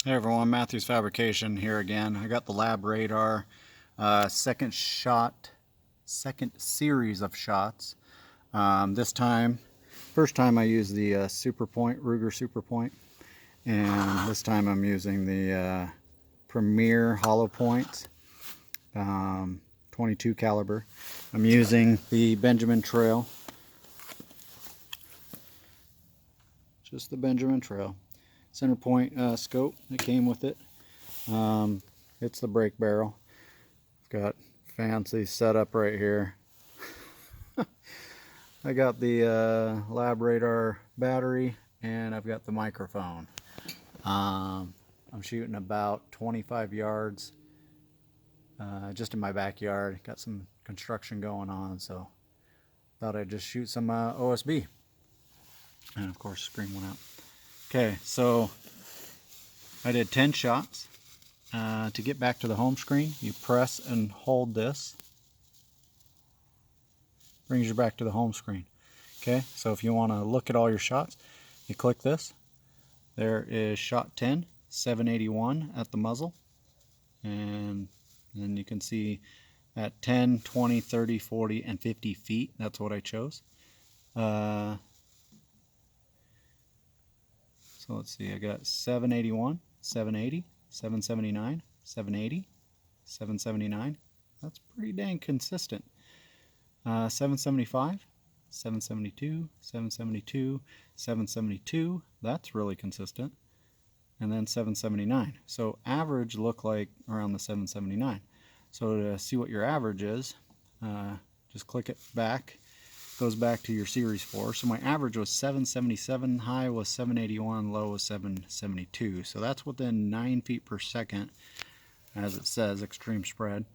Hey everyone, Matthew's Fabrication here again. I got the Labradar second series of shots. This time, first time I used the Super Point, Ruger Super Point, and this time I'm using the Premiere hollow points, 22 caliber. I'm using the Benjamin Trail, just the Benjamin Trail. Center point scope that came with it. It's the brake barrel. Got fancy setup right here. I got the Labradar battery and I've got the microphone. I'm shooting about 25 yards just in my backyard. Got some construction going on, so thought I'd just shoot some OSB. And of course, screen went out. Okay, so I did 10 shots. To get back to the home screen, you press and hold this. Brings you back to the home screen. Okay, so if you want to look at all your shots, you click this. There is shot 10, 781 at the muzzle. And then you can see at 10, 20, 30, 40, and 50 feet. That's what I chose. So let's see, I got 781, 780, 779, 780, 779. That's pretty dang consistent. 775, 772, 772, 772. That's really consistent. And then 779. So average look like around the 779. So to see what your average is, just click it back. Goes back to your series 4. So my average was 777, high was 781, low was 772. So that's within 9 feet per second, as it says, extreme spread.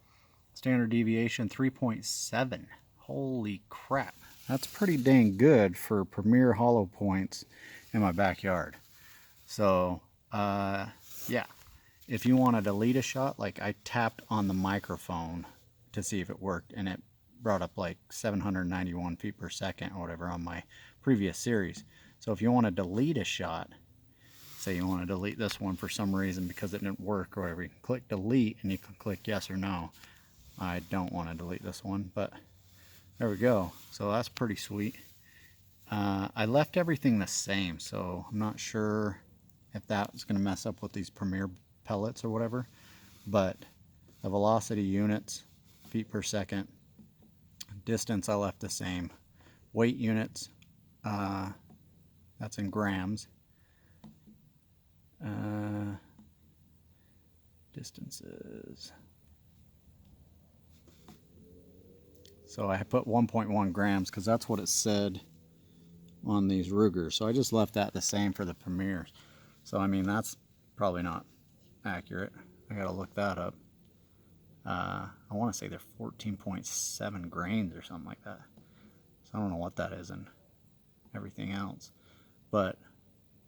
Standard deviation 3.7. Holy crap. That's pretty dang good for Premiere hollow points in my backyard. So, yeah. If you want to delete a shot, like I tapped on the microphone to see if it worked, and it brought up like 791 feet per second or whatever on my previous series. So if you want to delete a shot, say you want to delete this one for some reason because it didn't work or whatever, you can click delete and you can click yes or no. I don't want to delete this one, but there we go. So that's pretty sweet. I left everything the same, so I'm not sure if that's going to mess up with these Premiere pellets or whatever, but the velocity units, feet per second, distance I left the same. Weight units, that's in grams. Distances. So I put 1.1 grams because that's what it said on these Rugers. So I just left that the same for the Premieres. So I mean, that's probably not accurate. I gotta look that up. I want to say they're 14.7 grains or something like that. So I don't know what that is and everything else. But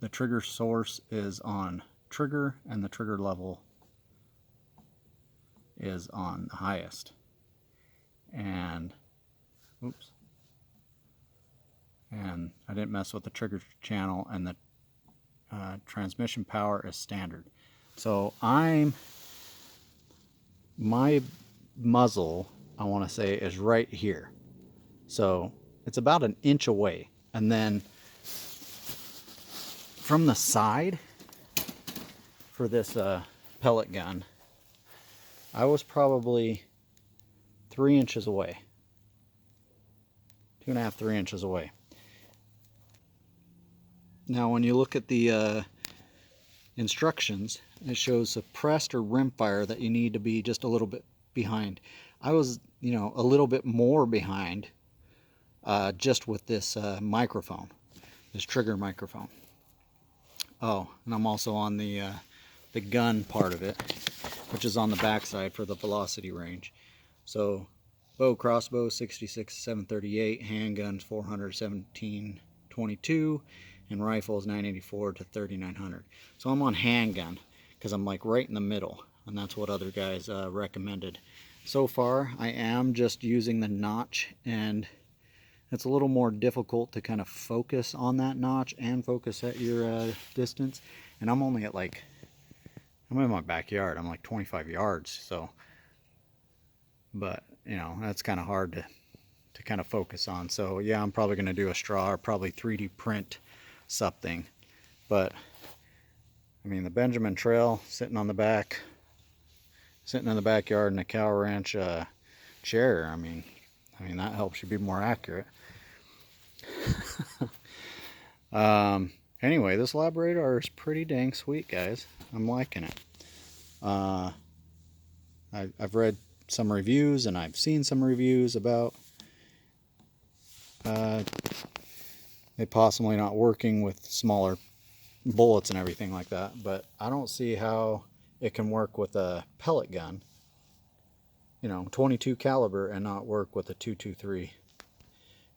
the trigger source is on trigger and the trigger level is on the highest. And, oops. And I didn't mess with the trigger channel, and the transmission power is standard. So my muzzle, I want to say, is right here. So it's about an inch away. And then from the side for this pellet gun, I was probably 3 inches away. 2.5, 3 inches away. Now when you look at the instructions, it shows suppressed or rimfire that you need to be just a little bit behind. I was, a little bit more behind just with this microphone, this trigger microphone. Oh, and I'm also on the gun part of it, which is on the backside for the velocity range. So bow, crossbow 66 738, handguns 400 1722, and rifles 984 to 3900. So I'm on handgun because I'm like right in the middle, and that's what other guys recommended. So far I am just using the notch, and it's a little more difficult to kind of focus on that notch and focus at your distance, and I'm only at like I'm in my backyard. I'm like 25 yards, so, but you know, that's kind of hard to kind of focus on. So yeah, I'm probably going to do a straw or probably 3D print something. But I mean, the Benjamin Trail sitting in the backyard in a cow ranch chair. I mean that helps you be more accurate. Anyway, this Labradar is pretty dang sweet, guys. I'm liking it. I've read some reviews and I've seen some reviews about it possibly not working with smaller bullets and everything like that, but I don't see how it can work with a pellet gun, you know, 22 caliber, and not work with a 223,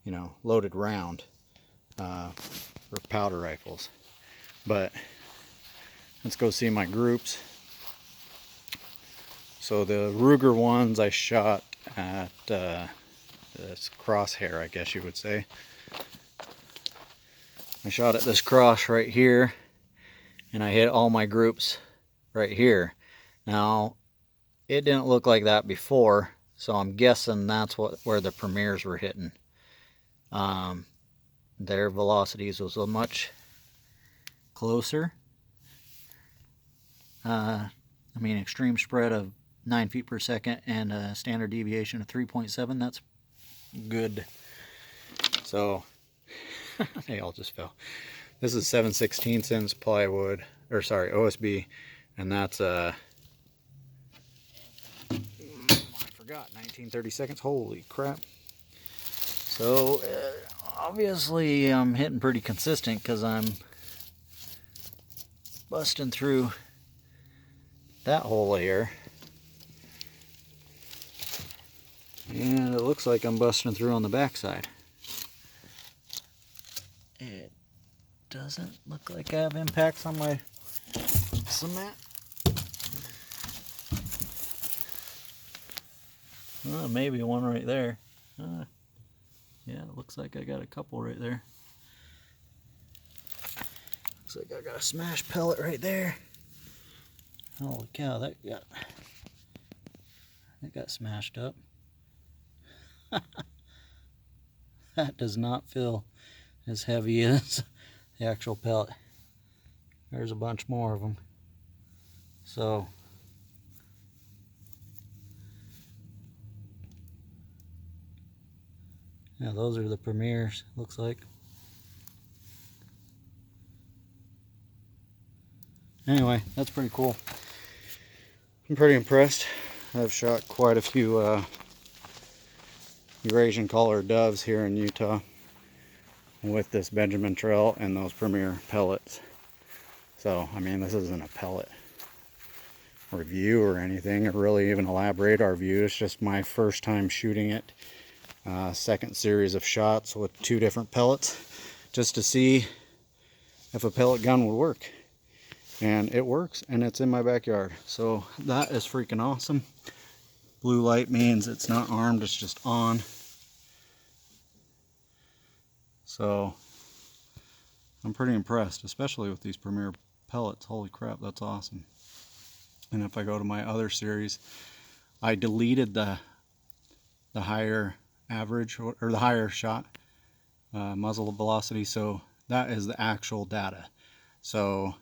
you know, loaded round for powder rifles. But let's go see my groups. So the Ruger ones I shot at this crosshair, I guess you would say. I shot at this cross right here, and I hit all my groups right here. Now, it didn't look like that before, so I'm guessing that's where the Premieres were hitting. Their velocities was a much closer. I mean, extreme spread of 9 feet per second and a standard deviation of 3.7. That's good. So they all just fell. This is 7/16 plywood, or sorry, OSB, and that's I forgot, 1930 seconds. Holy crap! So obviously I'm hitting pretty consistent because I'm busting through that hole here, and it looks like I'm busting through on the backside. It doesn't look like I have impacts on my cement. Maybe one right there. Yeah, it looks like I got a couple right there. Looks like I got a smash pellet right there. Holy cow, that got smashed up. That does not feel as heavy as the actual pellet. There's a bunch more of them. So yeah, those are the Premieres, looks like. Anyway, that's pretty cool. I'm pretty impressed. I've shot quite a few Eurasian collared doves here in Utah with this Benjamin Trail and those Premiere pellets. So, I mean, this isn't a pellet review or anything, or really even a Labradar review. It's just my first time shooting it. Second series of shots with 2 different pellets, just to see if a pellet gun would work. And it works, and it's in my backyard. So that is freaking awesome. Blue light means it's not armed, it's just on. So I'm pretty impressed, especially with these Premiere pellets. Holy crap, that's awesome. And if I go to my other series, I deleted the higher average, or the higher shot muzzle velocity, so that is the actual data. So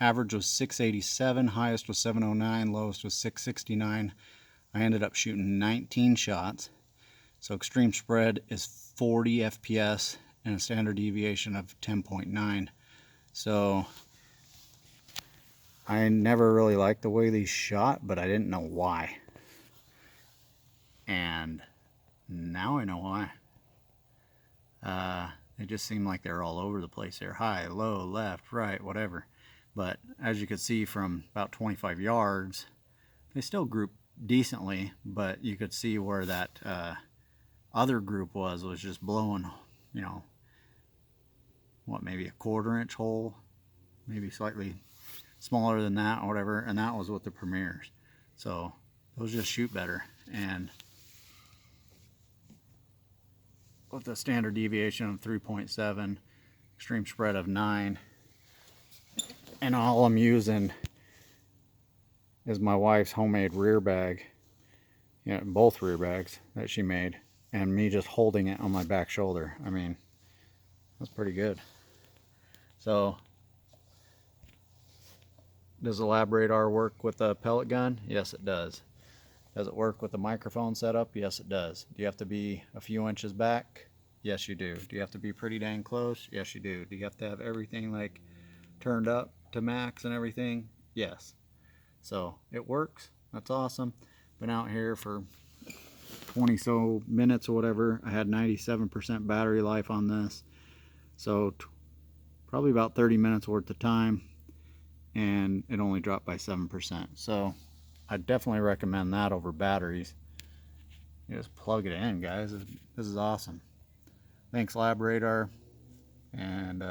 average was 687, highest was 709, lowest was 669. I ended up shooting 19 shots. So extreme spread is 40 FPS and a standard deviation of 10.9. So I never really liked the way these shot, but I didn't know why. And now I know why. It just seemed like they're all over the place there. High, low, left, right, whatever. But as you could see from about 25 yards, they still group decently, but you could see where that other group was just blowing, you know, what, maybe a 1/4 inch hole, maybe slightly smaller than that or whatever, and that was with the Premieres. So those just shoot better. And with a standard deviation of 3.7, extreme spread of 9, and all I'm using is my wife's homemade rear bag, you know, both rear bags that she made, and me just holding it on my back shoulder. I mean, that's pretty good. So, does the Labradar work with a pellet gun? Yes, it does. Does it work with the microphone setup? Yes, it does. Do you have to be a few inches back? Yes, you do. Do you have to be pretty dang close? Yes, you do. Do you have to have everything like turned up to max and everything? Yes. So it works. That's awesome. Been out here for 20 so minutes or whatever. I had 97% battery life on this. So probably about 30 minutes worth of time, and it only dropped by 7%. So I definitely recommend that over batteries. You just plug it in, guys. This is awesome. Thanks, Labradar, and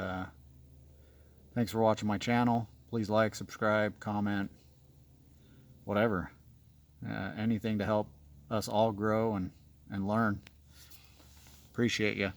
thanks for watching my channel. Please like, subscribe, comment, whatever. Anything to help us all grow and learn. Appreciate you.